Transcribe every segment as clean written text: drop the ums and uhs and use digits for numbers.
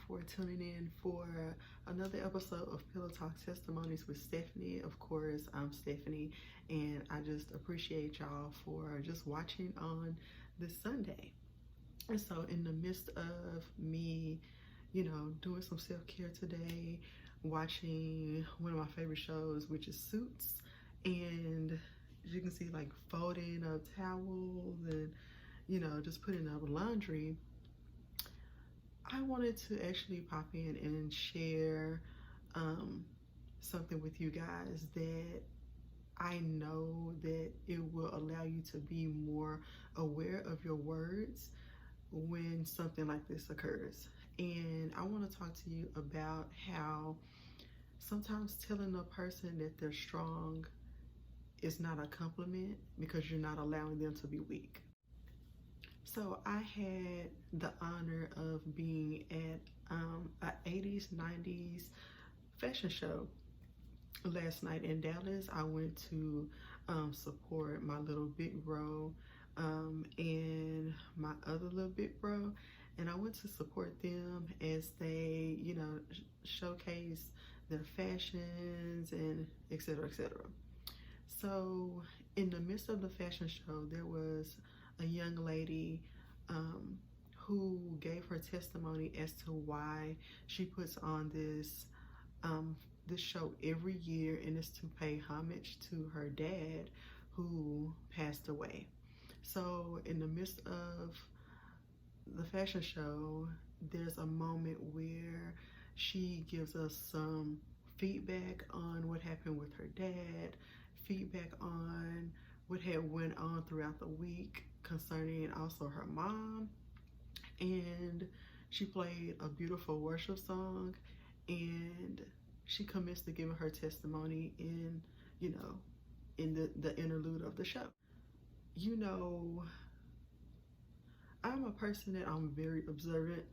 for tuning in for another episode of Pillow Talk Testimonies with Stephanie. Of course, I'm Stephanie, and I just appreciate y'all for just watching on this Sunday. And so, in the midst of me, doing some self care today, watching one of my favorite shows, which is Suits, and as you can see, like folding up towels and just putting up laundry. I wanted to actually pop in and share something with you guys that I know that it will allow you to be more aware of your words when something like this occurs. And I want to talk to you about how sometimes telling a person that they're strong is not a compliment because you're not allowing them to be weak. So I had the honor of being at an 80s, 90s fashion show last night in Dallas. I went to support my little big bro and my other little big bro. And I went to support them as they, showcase their fashions and et cetera, et cetera. So in the midst of the fashion show, there was a young lady who gave her testimony as to why she puts on this show every year, and it's to pay homage to her dad who passed away. So in the midst of the fashion show, there's a moment where she gives us some feedback on what happened with her dad, feedback on what had went on throughout the week concerning also her mom, and she played a beautiful worship song, and she commits to giving her testimony in the interlude of the show. I'm a person that I'm very observant.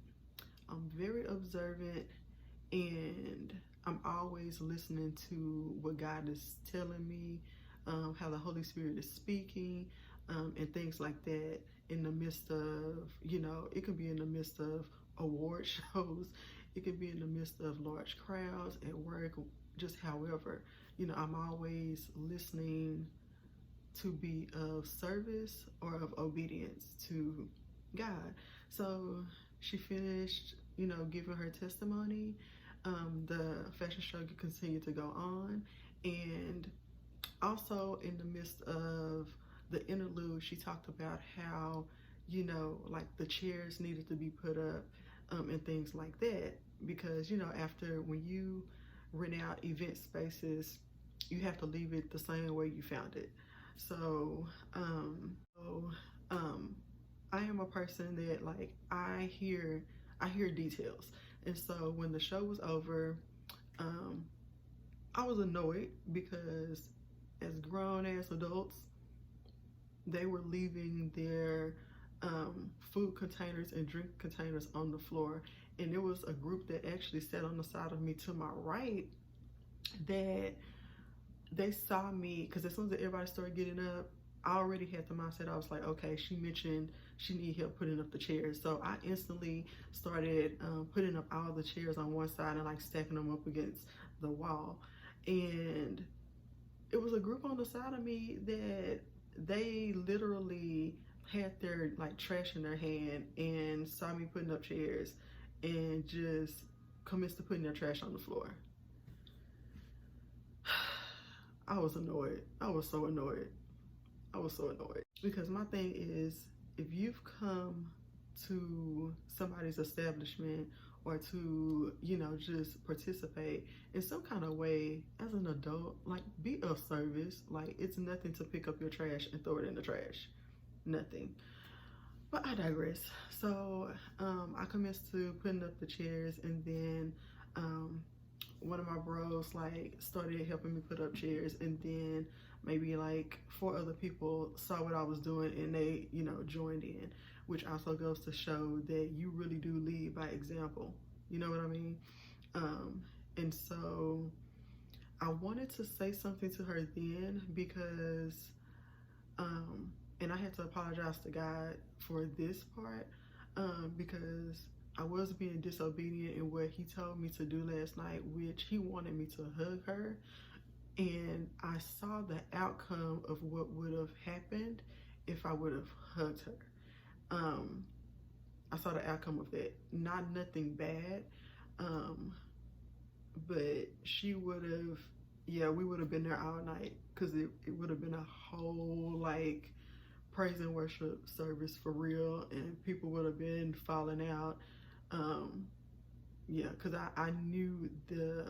And I'm always listening to what God is telling me, how the Holy Spirit is speaking, and things like that. In the midst of, it could be in the midst of award shows, it could be in the midst of large crowds at work, just however, I'm always listening to be of service or of obedience to God. So she finished, giving her testimony. The fashion show continued to go on, and also in the midst of the interlude, she talked about how, like the chairs needed to be put up and things like that, because after when you rent out event spaces, you have to leave it the same way you found it. So I am a person that, like, I hear details. And so when the show was over, I was annoyed because as grown ass adults, they were leaving their food containers and drink containers on the floor. And there was a group that actually sat on the side of me to my right that they saw me, because as soon as everybody started getting up, I already had the mindset. I was like, okay, she mentioned she needed help putting up the chairs. So I instantly started putting up all the chairs on one side and like stacking them up against the wall. And it was a group on the side of me that they literally had their like trash in their hand and saw me putting up chairs and just commenced to putting their trash on the floor. I was annoyed. I was so annoyed. Because my thing is, if you've come to somebody's establishment or to, just participate in some kind of way as an adult, like, be of service. Like, it's nothing to pick up your trash and throw it in the trash. Nothing. But I digress. So I commenced to putting up the chairs, and then one of my bros like started helping me put up chairs, and then maybe like 4 other people saw what I was doing and they joined in, which also goes to show that you really do lead by example. You know what I mean? And so I wanted to say something to her then, because and I had to apologize to God for this part, because I was being disobedient in what he told me to do last night, which he wanted me to hug her. And I saw the outcome of what would have happened if I would have hugged her. Um, I saw the outcome of that. Not nothing bad, um, but she would have, yeah, we would have been there all night because it would have been a whole like praise and worship service for real, and people would have been falling out. Um, yeah, because I knew the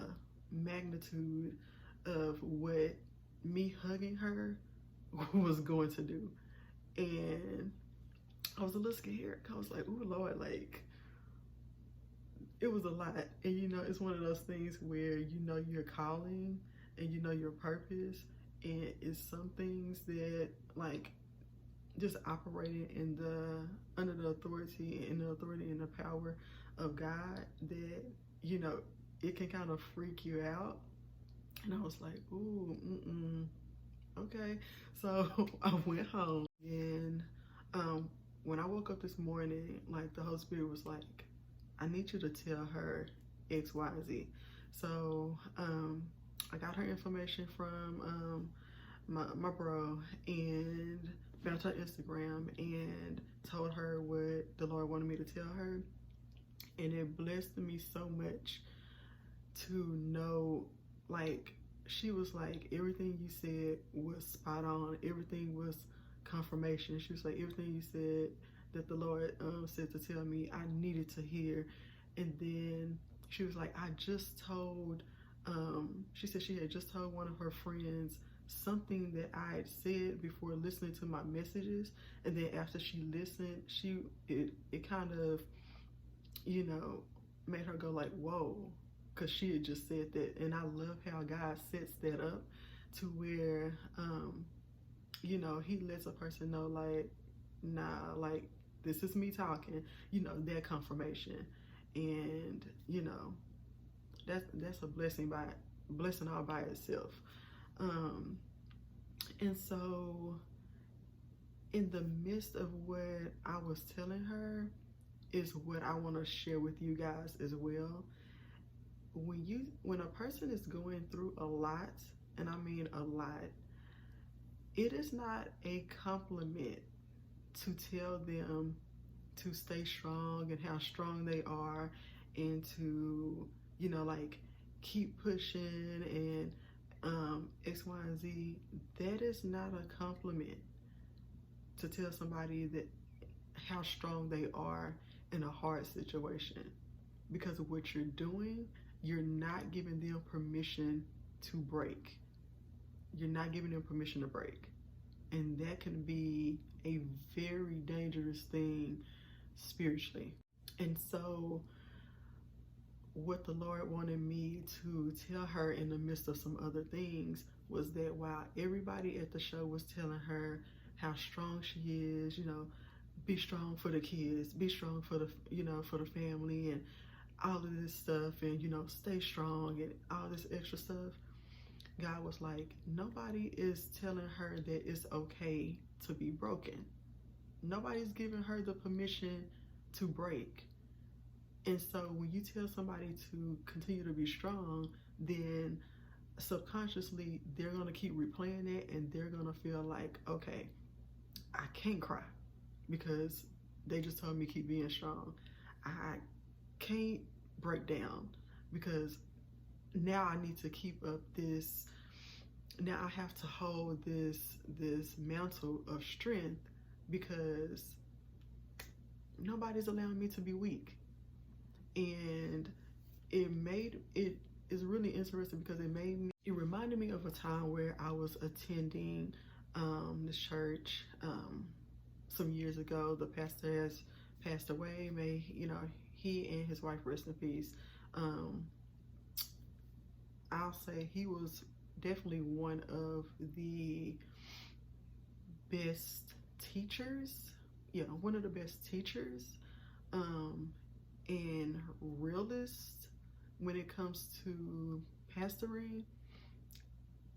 magnitude of what me hugging her was going to do. And I was a little scared. I was like, ooh, Lord, like, it was a lot. And you know, it's one of those things where you know your calling and you know your purpose. And it's some things that, like, just operating in the under the authority and the power of God, that you know it can kind of freak you out. And I was like, ooh, okay. So I went home, and um, when I woke up this morning, like the Holy Spirit was like, I need you to tell her X, Y, Z. So I got her information from my bro, and found her Instagram and told her what the Lord wanted me to tell her. And it blessed me so much to know, like, she was like, everything you said was spot on. Everything was confirmation. She was like, everything you said that the Lord said to tell me, I needed to hear. And then she was like, I just told, she said she had just told one of her friends something that I had said before listening to my messages. And then after she listened, it kind of, you know, made her go like, whoa, because she had just said that. And I love how God sets that up to where, you know, he lets a person know, like, nah, like, this is me talking, you know, that confirmation. And, you know, that's a blessing all by itself. Um, and so in the midst of what I was telling her is what I want to share with you guys as well. When a person is going through a lot, and I mean a lot, it is not a compliment to tell them to stay strong and how strong they are, and to, you know, like, keep pushing and X, Y, and Z. That is not a compliment to tell somebody that how strong they are in a hard situation, because of what you're doing, you're not giving them permission to break. You're not giving them permission to break. And that can be a very dangerous thing spiritually. And so what the Lord wanted me to tell her in the midst of some other things was that while everybody at the show was telling her how strong she is, you know, be strong for the kids, be strong for the, you know, for the family, and all of this stuff, and, you know, stay strong and all this extra stuff, God was like, nobody is telling her that it's okay to be broken. Nobody's giving her the permission to break. And so when you tell somebody to continue to be strong, then subconsciously they're going to keep replaying it, and they're going to feel like, okay, I can't cry because they just told me keep being strong. I can't break down because now I need to keep up this, now I have to hold this mantle of strength because nobody's allowing me to be weak. And it is really interesting because it reminded me of a time where I was attending this church some years ago. The pastor has passed away. May, you know, he and his wife rest in peace. I'll say he was definitely one of the best teachers. Yeah, one of the best teachers and realists when it comes to pastoring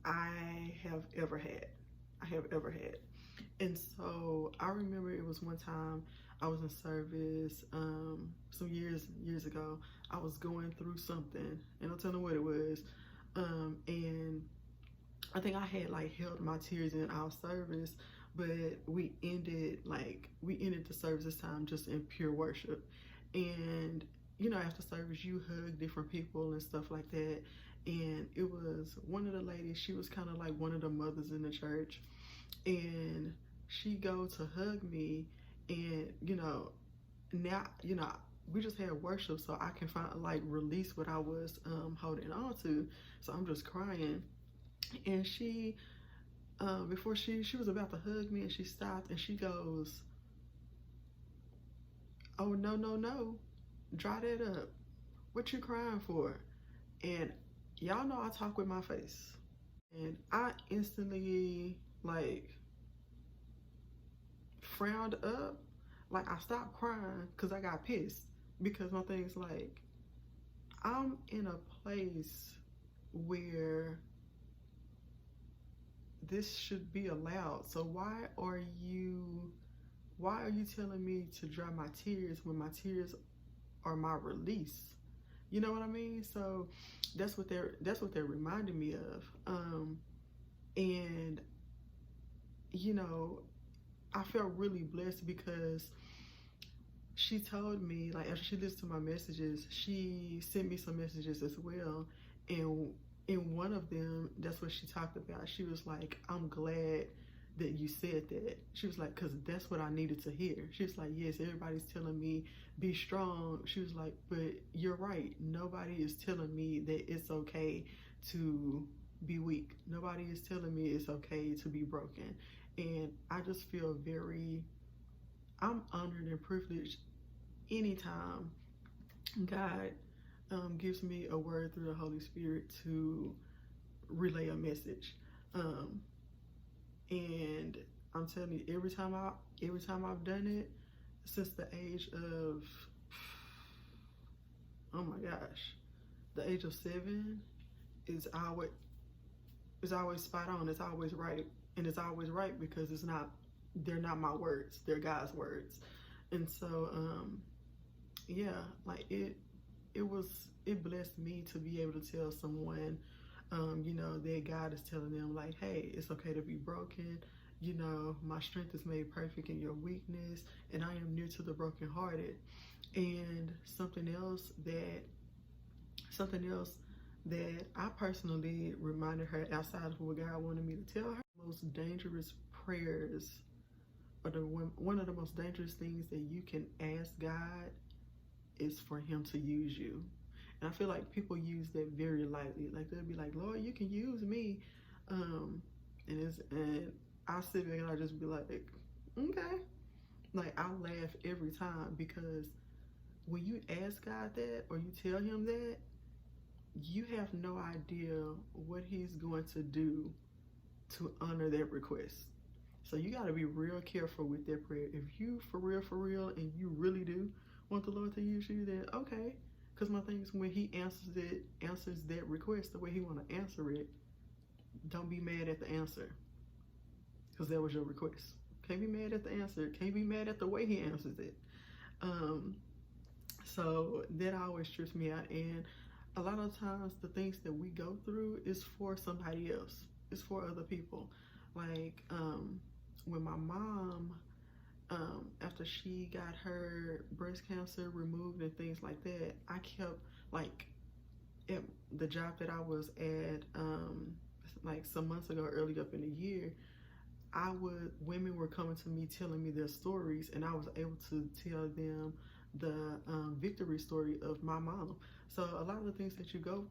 I have ever had. And so I remember it was one time I was in service some years ago. I was going through something, and I'll tell them what it was. And I think I had like held my tears in our service, but we ended the service this time just in pure worship. And after service you hug different people and stuff like that. And it was one of the ladies, she was kind of like one of the mothers in the church, and she go to hug me, and now we just had worship, so I can find like release what I was holding on to. So I'm just crying, and she before she was about to hug me, and she stopped and she goes, "Oh, no, no, no, dry that up, what you crying for?" And y'all know I talk with my face, and I instantly like frowned up. Like I stopped crying because I got pissed, because my thing's like, I'm in a place where this should be allowed. So why are you telling me to dry my tears when my tears are my release? You know what I mean? So that's what they're reminding me of. And I felt really blessed because she told me, like, after she listened to my messages, she sent me some messages as well. And in one of them, that's what she talked about. She was like, I'm glad that you said that. She was like, because that's what I needed to hear. She was like, yes, everybody's telling me be strong. She was like, but you're right. Nobody is telling me that it's okay to be weak. Nobody is telling me it's okay to be broken. And I just feel I'm honored and privileged anytime God gives me a word through the Holy Spirit to relay a message. And I'm telling you, every time I've done it since the age of, oh my gosh, the age of 7 is always spot on. It's always right, and it's always right because they're not my words, they're God's words. And so yeah, like it blessed me to be able to tell someone that God is telling them, like, hey, it's okay to be broken. My strength is made perfect in your weakness, and I am near to the brokenhearted. And something else that I personally reminded her outside of what God wanted me to tell her, most dangerous prayers, or one of the most dangerous things that you can ask God is for Him to use you. And I feel like people use that very lightly. Like they'll be like, Lord, you can use me. And I sit back and I just be like, okay. Like I laugh every time, because when you ask God that, or you tell Him that, you have no idea what He's going to do to honor that request. So you got to be real careful with that prayer. If you for real, and you really do want the Lord to use you, then okay. Because my thing is, when He answers that request the way He want to answer it, don't be mad at the answer, because that was your request. Can't be mad at the answer. Can't be mad at the way He answers it. So that always trips me out. And a lot of times the things that we go through is for somebody else. It's for other people. Like when my mom, after she got her breast cancer removed and things like that, I kept, like, at the job that I was at, like some months ago, early up in the year, women were coming to me telling me their stories, and I was able to tell them the victory story of my mom. So a lot of the things that you go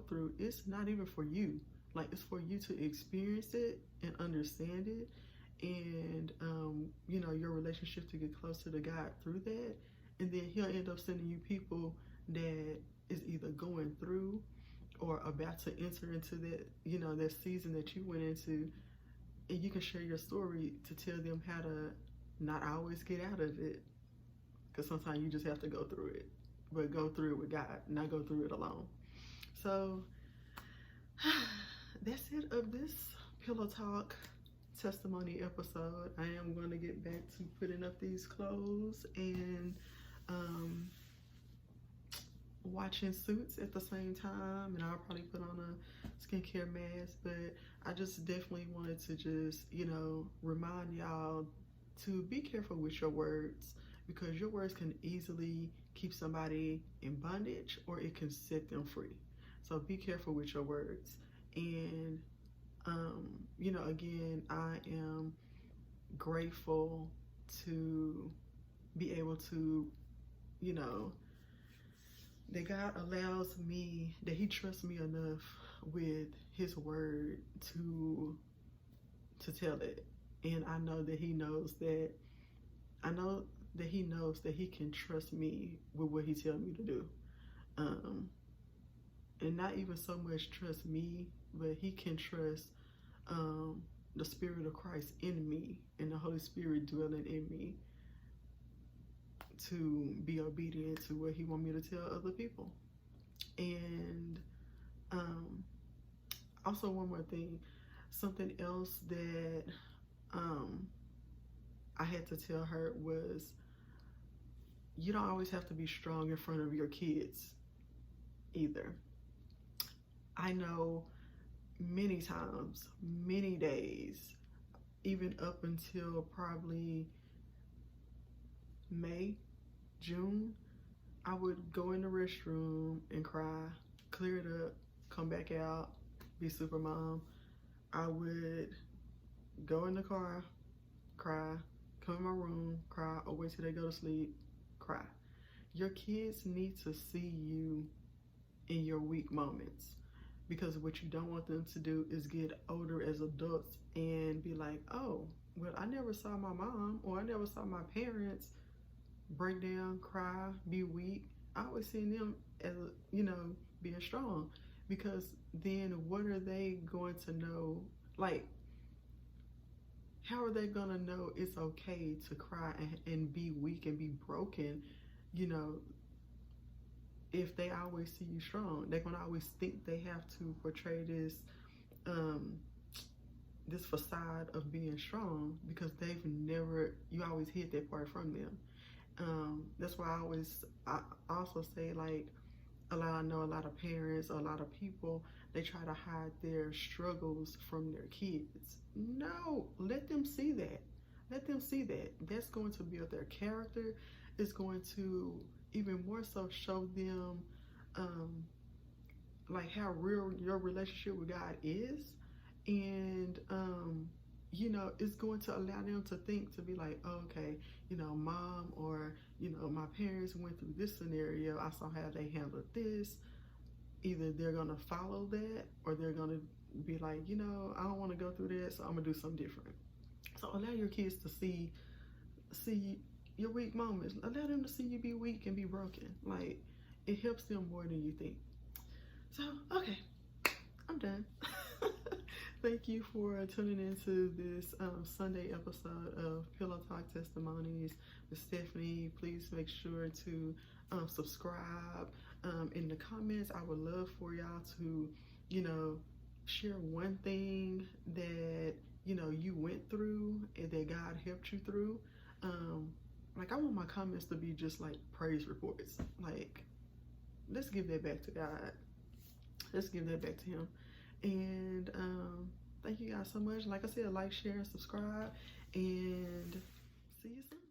through, it's not even for you. Like, it's for you to experience it and understand it, and your relationship to get closer to God through that. And then He'll end up sending you people that is either going through or about to enter into that that season that you went into, and you can share your story to tell them how to not always get out of it, because sometimes you just have to go through it, but go through it with God, not go through it alone. So that's it of this pillow talk. testimony episode. I am going to get back to putting up these clothes and watching Suits at the same time, and I'll probably put on a skincare mask. But I just definitely wanted to just, remind y'all to be careful with your words, because your words can easily keep somebody in bondage or it can set them free. So be careful with your words. And again, I am grateful to be able to, that God allows me, that He trusts me enough with His word to tell it. And I know that He knows that He can trust me with what He tells me to do. And not even so much trust me, but He can trust the Spirit of Christ in me and the Holy Spirit dwelling in me to be obedient to what He wants me to tell other people. And also, one more thing, something else that I had to tell her was, you don't always have to be strong in front of your kids either. I know many times, many days, even up until probably May, June, I would go in the restroom and cry, clear it up, come back out, be super mom. I would go in the car, cry, come in my room, cry, or wait till they go to sleep, cry. Your kids need to see you in your weak moments, because what you don't want them to do is get older as adults and be like, oh, well, I never saw my mom or I never saw my parents break down, cry, be weak. I always seen them as, being strong, because then what are they going to know? Like, how are they going to know it's okay to cry and be weak and be broken, if they always see you strong? They're going to always think they have to portray this this facade of being strong, because you always hid that part from them. That's why I also say, like, I know a lot of parents, a lot of people, they try to hide their struggles from their kids. No, let them see that. Let them see that. That's going to build their character. It's going to even more so show them like how real your relationship with God is. And it's going to allow them to think, to be like, oh, okay, mom or my parents went through this scenario, I saw how they handled this. Either they're gonna follow that, or they're gonna be like, I don't want to go through that, so I'm gonna do something different. So allow your kids to see your weak moments. Allow them to see you be weak and be broken. Like, it helps them more than you think. So, okay, I'm done. Thank you for tuning into this Sunday episode of Pillow Talk Testimonies with Stephanie. Please make sure to subscribe. In the comments, I would love for y'all to, share one thing that, you went through and that God helped you through. Like, I want my comments to be just like praise reports. Like, let's give that back to God. Let's give that back to Him. And thank you guys so much. Like I said, like, share, and subscribe, and see you soon.